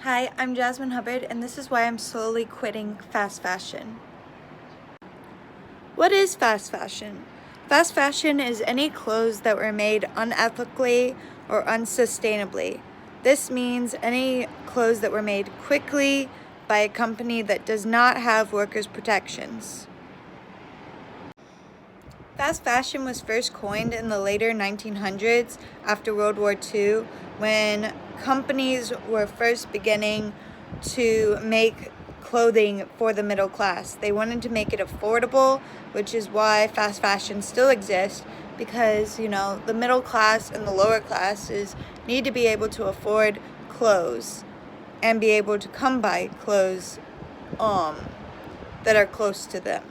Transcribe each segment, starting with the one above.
Hi, I'm Jasmine Hubbard, and this is why I'm slowly quitting fast fashion. What is fast fashion? Fast fashion is any clothes that were made unethically or unsustainably. This means any clothes that were made quickly by a company that does not have workers' protections. Fast fashion was first coined in the later 1900s after World War II, when companies were first beginning to make clothing for the middle class. They wanted to make it affordable, which is why fast fashion still exists, because the middle class and the lower classes need to be able to afford clothes and be able to come by clothes that are close to them.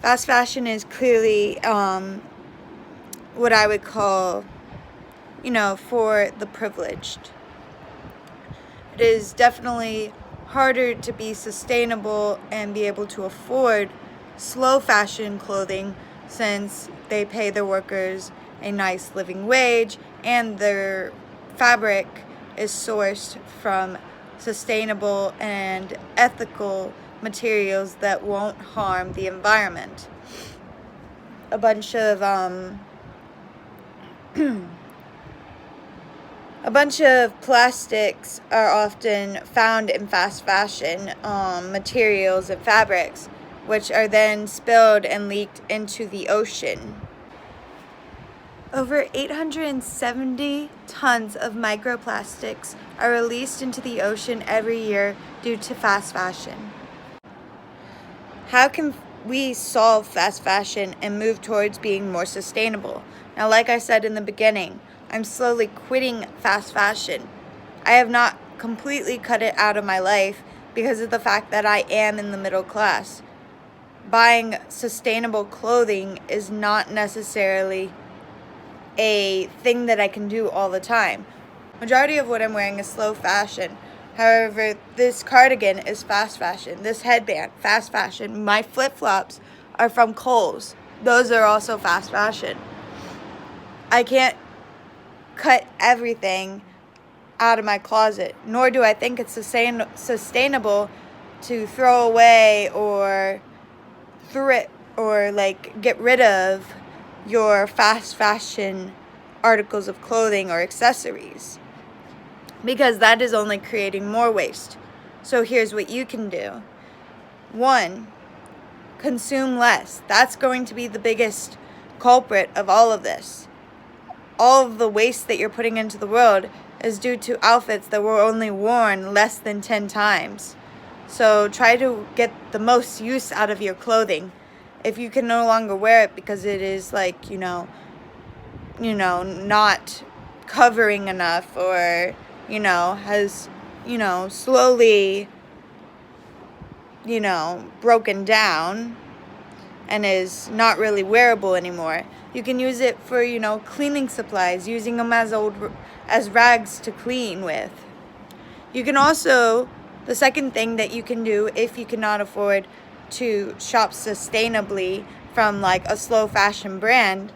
Fast fashion is clearly what I would call, for the privileged. It is definitely harder to be sustainable and be able to afford slow fashion clothing, since they pay their workers a nice living wage and their fabric is sourced from sustainable and ethical materials that won't harm the environment. A bunch of A bunch of plastics are often found in fast fashion materials and fabrics, which are then spilled and leaked into the ocean. Over 870 tons of microplastics are released into the ocean every year due to fast fashion. How can we solve fast fashion and move towards being more sustainable? Now, like I said in the beginning, I'm slowly quitting fast fashion. I have not completely cut it out of my life because of the fact that I am in the middle class. Buying sustainable clothing is not necessarily a thing that I can do all the time. Majority of what I'm wearing is slow fashion. However, this cardigan is fast fashion. This headband, fast fashion. My flip-flops are from Kohl's. Those are also fast fashion. I can't cut everything out of my closet, nor do I think it's sustainable to throw away or thrift or get rid of your fast fashion articles of clothing or accessories, because that is only creating more waste. So here's what you can do. 1, consume less. That's going to be the biggest culprit of all of this. All of the waste that you're putting into the world is due to outfits that were only worn less than 10 times. So try to get the most use out of your clothing. If you can no longer wear it because it is not covering enough, or has slowly broken down and is not really wearable anymore, you can use it for cleaning supplies, using them as rags to clean with. You can also, the second thing that you can do if you cannot afford to shop sustainably from a slow fashion brand,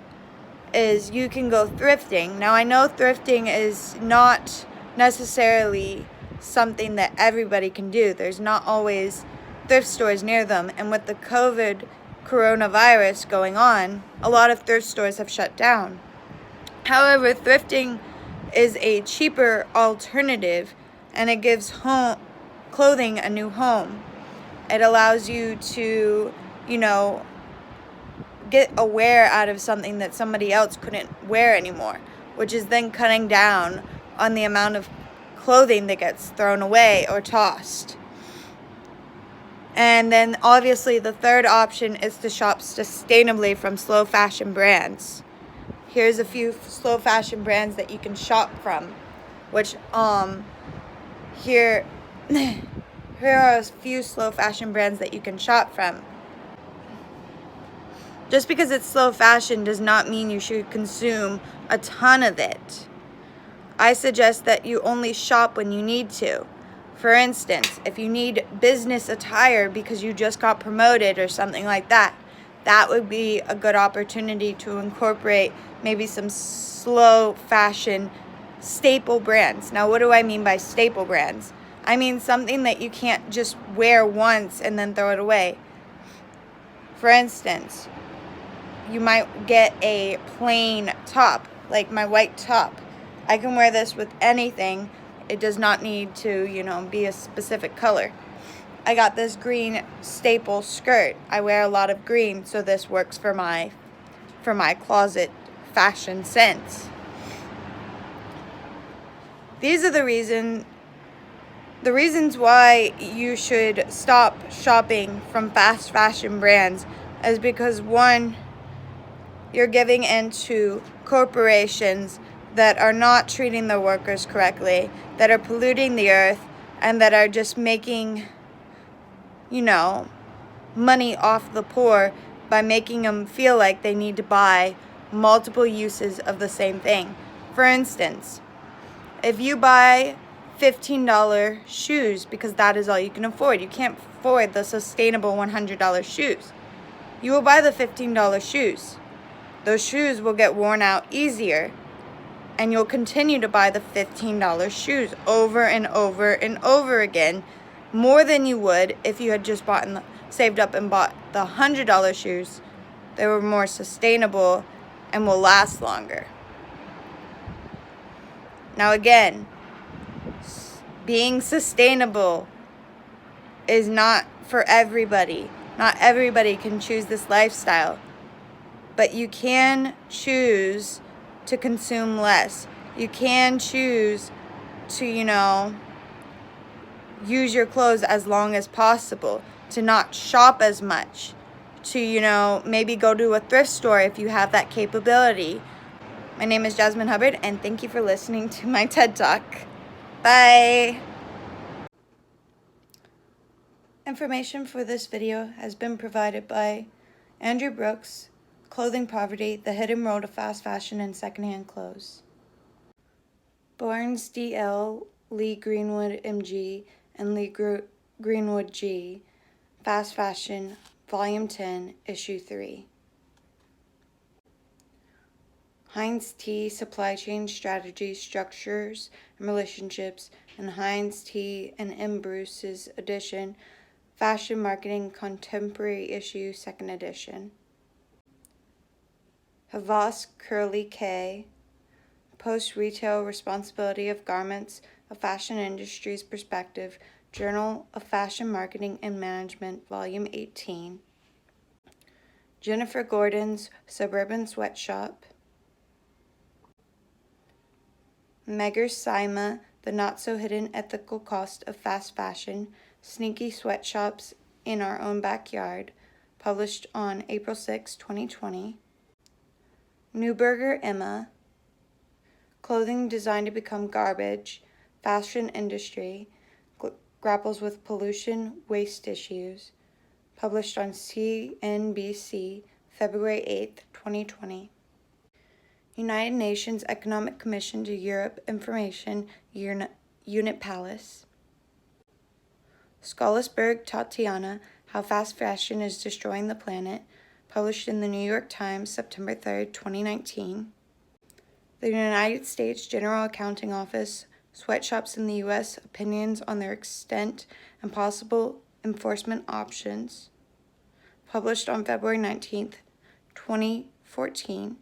is you can go thrifting. Now, I know thrifting is not necessarily something that everybody can do. There's not always thrift stores near them, and with the coronavirus going on, a lot of thrift stores have shut down. However, thrifting is a cheaper alternative, and it gives clothing a new home. It allows you to, get a wear out of something that somebody else couldn't wear anymore, which is then cutting down on the amount of clothing that gets thrown away or tossed. And then obviously the third option is to shop sustainably from slow fashion brands. Here's a few slow fashion brands that you can shop from, which here are a few slow fashion brands that you can shop from. Just because it's slow fashion does not mean you should consume a ton of it. I suggest that you only shop when you need to. For instance, if you need business attire because you just got promoted or something like that, that would be a good opportunity to incorporate maybe some slow fashion staple brands. Now, what do I mean by staple brands? I mean something that you can't just wear once and then throw it away. For instance, you might get a plain top, like my white top. I can wear this with anything. It does not need to, be a specific color. I got this green staple skirt. I wear a lot of green, so this works for my closet fashion sense. These are the reasons why you should stop shopping from fast fashion brands is because, one, you're giving into corporations that are not treating their workers correctly, that are polluting the earth, and that are just making, money off the poor by making them feel like they need to buy multiple uses of the same thing. For instance, if you buy $15 shoes because that is all you can afford, you can't afford the sustainable $100 shoes, you will buy the $15 shoes. Those shoes will get worn out easier, and you'll continue to buy the $15 shoes over and over and over again, more than you would if you had just saved up and bought the $100 shoes. They were more sustainable and will last longer. Now again, being sustainable is not for everybody. Not everybody can choose this lifestyle. But you can choose to consume less. You can choose to, use your clothes as long as possible, to not shop as much, to, maybe go to a thrift store if you have that capability. My name is Jasmine Hubbard, and thank you for listening to my TED Talk. Bye! Information for this video has been provided by Andrew Brooks, Clothing Poverty, The Hidden Road of Fast Fashion and Secondhand Clothes. Barnes D.L., Lee Greenwood M.G., and Lee Greenwood G., Fast Fashion, Volume 10, Issue 3. Heinz T. Supply Chain Strategies, Structures, and Relationships, and Heinz T. and M. Bruce's edition, Fashion Marketing Contemporary Issue, 2nd edition. Havas Curly K. Post-Retail Responsibility of Garments, A Fashion Industry's Perspective, Journal of Fashion Marketing and Management, Volume 18. Jennifer Gordon's Suburban Sweatshop. Megger Saima, The Not-So-Hidden Ethical Cost of Fast Fashion, Sneaky Sweatshops in Our Own Backyard, published on April 6, 2020. Neuberger Emma, Clothing Designed to Become Garbage, Fashion Industry, Grapples with Pollution, Waste Issues, published on CNBC, February 8, 2020. United Nations Economic Commission to Europe Information Unit Palace. Scholasberg Tatiana, How Fast Fashion is Destroying the Planet, published in the New York Times, September 3, 2019. The United States General Accounting Office, Sweatshops in the U.S., Opinions on Their Extent and Possible Enforcement Options, published on February 19, 2014.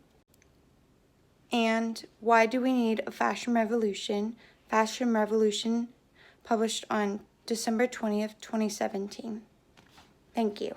And Why Do We Need a Fashion Revolution? Fashion Revolution, published on December 20th, 2017. Thank you.